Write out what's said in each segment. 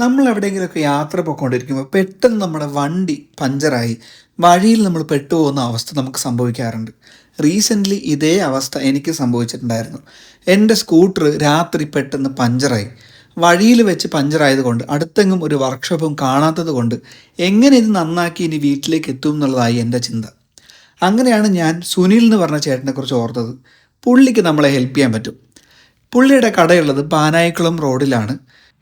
നമ്മൾ എവിടെയെങ്കിലുമൊക്കെ യാത്ര പോയിക്കൊണ്ടിരിക്കുമ്പോൾ പെട്ടെന്ന് നമ്മുടെ വണ്ടി പഞ്ചറായി വഴിയിൽ നമ്മൾ പെട്ടുപോകുന്ന അവസ്ഥ നമുക്ക് സംഭവിക്കാറുണ്ട്. റീസെൻ്റ്ലി ഇതേ അവസ്ഥ എനിക്ക് സംഭവിച്ചിട്ടുണ്ടായിരുന്നു. എൻ്റെ സ്കൂട്ടർ രാത്രി പെട്ടെന്ന് പഞ്ചറായി. വഴിയിൽ വെച്ച് പഞ്ചറായതുകൊണ്ട് അടുത്തെങ്ങും ഒരു വർക്ക്ഷോപ്പും കാണാത്തത് കൊണ്ട് എങ്ങനെ ഇത് നന്നാക്കി ഇനി വീട്ടിലേക്ക് എത്തും എന്നുള്ളതായി എൻ്റെ ചിന്ത. അങ്ങനെയാണ് ഞാൻ സുനിൽ എന്ന് പറഞ്ഞ ചേട്ടനെക്കുറിച്ച് ഓർത്തത്. പുള്ളിക്ക് നമ്മളെ ഹെൽപ്പ് ചെയ്യാൻ പറ്റും. പുള്ളിയുടെ കടയുള്ളത് പാനായിക്കുളം റോഡിലാണ്.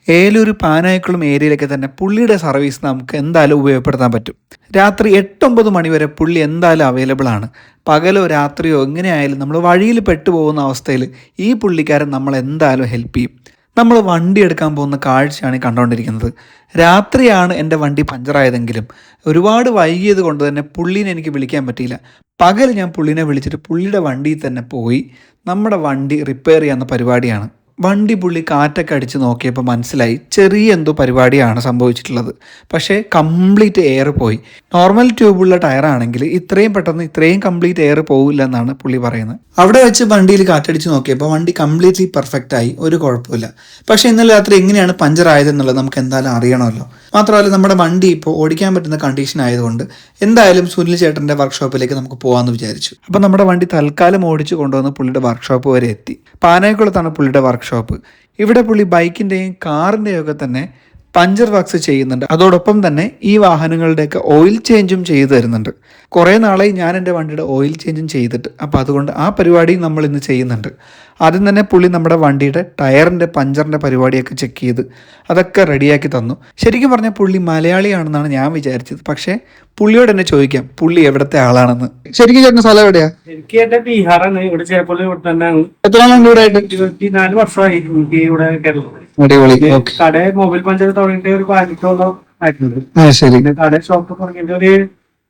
ഏലൂർ പാനായിക്കുളം ഏരിയയിലൊക്കെ തന്നെ പുള്ളിയുടെ സർവീസ് നമുക്ക് എന്തായാലും ഉപയോഗപ്പെടുത്താൻ പറ്റും. രാത്രി 8-9 മണി വരെ പുള്ളി എന്തായാലും അവൈലബിൾ ആണ്. പകലോ രാത്രിയോ എങ്ങനെയായാലും നമ്മൾ വഴിയിൽ പെട്ടുപോകുന്ന അവസ്ഥയിൽ ഈ പുള്ളിക്കാരൻ നമ്മൾ എന്തായാലും ഹെൽപ്പ് ചെയ്യും. നമ്മൾ വണ്ടി എടുക്കാൻ പോകുന്ന കാഴ്ചയാണ് കണ്ടുകൊണ്ടിരിക്കുന്നത്. രാത്രിയാണ് എൻ്റെ വണ്ടി പഞ്ചറായതെങ്കിലും ഒരുപാട് വൈകിയത് കൊണ്ട് തന്നെ പുള്ളീനെ എനിക്ക് വിളിക്കാൻ പറ്റിയില്ല. പകൽ ഞാൻ പുള്ളീനെ വിളിച്ചിട്ട് പുള്ളിയുടെ വണ്ടിയിൽ തന്നെ പോയി നമ്മുടെ വണ്ടി റിപ്പയർ ചെയ്യാവുന്ന പരിപാടിയാണ്. വണ്ടി പുള്ളി കാറ്റൊക്കെ അടിച്ച് നോക്കിയപ്പോൾ മനസ്സിലായി ചെറിയ എന്തോ പരിപാടിയാണ് സംഭവിച്ചിട്ടുള്ളത്. പക്ഷേ കംപ്ലീറ്റ് എയർ പോയി. നോർമൽ ട്യൂബുള്ള ടയറാണെങ്കിൽ ഇത്രയും പെട്ടെന്ന് ഇത്രയും കംപ്ലീറ്റ് എയർ പോകില്ല എന്നാണ് പുള്ളി പറയുന്നത്. അവിടെ വെച്ച് വണ്ടിയിൽ കാറ്റടിച്ച് നോക്കിയപ്പോൾ വണ്ടി കംപ്ലീറ്റ്ലി പെർഫെക്റ്റായി, ഒരു കുഴപ്പമില്ല. പക്ഷേ ഇന്നലെ രാത്രി എങ്ങനെയാണ് പഞ്ചർ ആയതെന്നുള്ളത് നമുക്ക് എന്തായാലും അറിയണമല്ലോ. മാത്രമല്ല നമ്മുടെ വണ്ടി ഇപ്പോൾ ഓടിക്കാൻ പറ്റുന്ന കണ്ടീഷൻ ആയതുകൊണ്ട് എന്തായാലും സുനിൽ ചേട്ടൻ്റെ വർക്ക്ഷോപ്പിലേക്ക് നമുക്ക് പോകാമെന്ന് വിചാരിച്ചു. അപ്പോൾ നമ്മുടെ വണ്ടി തൽക്കാലം ഓടിച്ച് കൊണ്ടുവന്ന് പുള്ളിയുടെ വർക്ക്ഷോപ്പ് വരെ എത്തി. പാനായിക്കുളത്താണ് പുള്ളിയുടെ വർക്ക്ഷോപ്പ്. ഇവിടെ പുള്ളി ബൈക്കിൻ്റെയും കാറിൻ്റെയും ഒക്കെ തന്നെ പഞ്ചർ വർക്ക്സ് ചെയ്യുന്നുണ്ട്. അതോടൊപ്പം തന്നെ ഈ വാഹനങ്ങളുടെയൊക്കെ ഓയിൽ ചേഞ്ചും ചെയ്തു തരുന്നുണ്ട്. കുറേ നാളായി ഞാൻ എൻ്റെ വണ്ടിയുടെ ഓയിൽ ചേഞ്ചും ചെയ്തിട്ട്, അപ്പോൾ അതുകൊണ്ട് ആ പരിപാടിയും നമ്മൾ ഇന്ന് ചെയ്യുന്നുണ്ട്. ആദ്യം തന്നെ പുള്ളി നമ്മുടെ വണ്ടിയുടെ ടയറിൻ്റെ പഞ്ചറിൻ്റെ പരിപാടിയൊക്കെ ചെക്ക് ചെയ്ത് അതൊക്കെ റെഡിയാക്കി തന്നു. ശരിക്കും പറഞ്ഞാൽ പുള്ളി മലയാളിയാണെന്നാണ് ഞാൻ വിചാരിച്ചത്. പക്ഷേ പുള്ളിയോട് എന്നെ ചോദിക്കാം പുള്ളി എവിടത്തെ ആളാണെന്ന്. ശരിക്കും ചേട്ടൻ സ്ഥലം എവിടെയാ? എനിക്ക് എന്റെ ബീഹാറാണ്. ഇവിടെ ചേർപ്പള്ളി ഇവിടെ തന്നെയാണ്. എത്ര നാളുണ്ട് ഇവിടെ ആയിട്ട്? 24 വർഷമായി എനിക്ക് ഇവിടെ കേരളത്തിൽ. അടിപൊളി. കട മൊബൈൽ പഞ്ചർ തുടങ്ങിയിട്ട് ഒരു 15 ആയിട്ടുണ്ട്. ശരി. കട ഷോപ്പ് തുടങ്ങിയിട്ട് ഒരു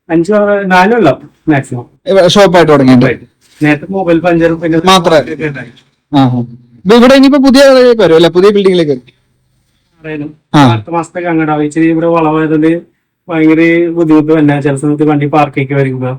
4 കൊല്ലം മാക്സിമം ഷോപ്പായിട്ട് തുടങ്ങിയിട്ട്. നേരത്തെ മൊബൈൽ പഞ്ചർ പിന്നെ ഇവിടെ ഇനിയിപ്പോ പുതിയ വരും അല്ലെ, പുതിയ ബിൽഡിംഗിലേക്ക് അടുത്ത മാസത്തേക്ക് അങ്ങോട്ടാവും. ഇച്ചിരി ഇവിടെ വളവായതുകൊണ്ട് ഭയങ്കര ബുദ്ധിമുട്ട് തന്നെ ചില സമയത്ത് വണ്ടി പാർക്കൊക്കെ വരുമ്പോ.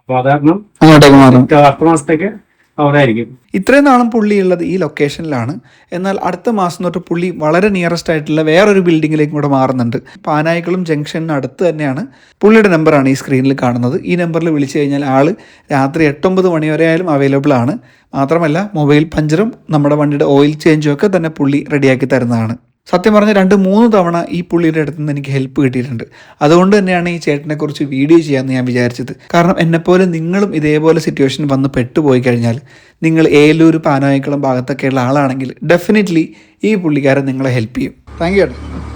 അപ്പൊ അത് കാരണം അടുത്ത മാസത്തേക്ക് അവിടെ ആയിരിക്കും. ഇത്രയും നാളും പുള്ളി ഉള്ളത് ഈ ലൊക്കേഷനിലാണ്. എന്നാൽ അടുത്ത മാസം തൊട്ട് പുള്ളി വളരെ നിയറസ്റ്റ് ആയിട്ടുള്ള വേറൊരു ബിൽഡിങ്ങിലേക്കും കൂടെ മാറുന്നുണ്ട്. പാനായിക്കുളം ജംഗ്ഷന് അടുത്ത് തന്നെയാണ്. പുള്ളിയുടെ നമ്പറാണ് ഈ സ്ക്രീനിൽ കാണുന്നത്. ഈ നമ്പറിൽ വിളിച്ചു കഴിഞ്ഞാൽ ആൾ രാത്രി 8-9 മണി വരെ ആയാലും അവൈലബിൾ ആണ്. മാത്രമല്ല മൊബൈൽ പഞ്ചറും നമ്മുടെ വണ്ടിയുടെ ഓയിൽ ചേഞ്ചും ഒക്കെ തന്നെ പുള്ളി റെഡിയാക്കി തരുന്നതാണ്. സത്യം പറഞ്ഞാൽ 2-3 തവണ ഈ പുള്ളിയുടെ അടുത്ത് നിന്ന് എനിക്ക് ഹെൽപ്പ് കിട്ടിയിട്ടുണ്ട്. അതുകൊണ്ട് തന്നെയാണ് ഈ ചേട്ടനെ കുറിച്ച് വീഡിയോ ചെയ്യാമെന്ന് ഞാൻ വിചാരിച്ചത്. കാരണം എന്നെപ്പോലെ നിങ്ങളും ഇതേപോലെ സിറ്റുവേഷൻ വന്ന് പെട്ടുപോയി കഴിഞ്ഞാൽ, നിങ്ങൾ ഏലൂർ പാനായിക്കുളം ഭാഗത്തൊക്കെയുള്ള ആളാണെങ്കിൽ ഡെഫിനറ്റ്ലി ഈ പുള്ളിക്കാരൻ നിങ്ങളെ ഹെൽപ്പ് ചെയ്യും. താങ്ക് യു ചേട്ടാ.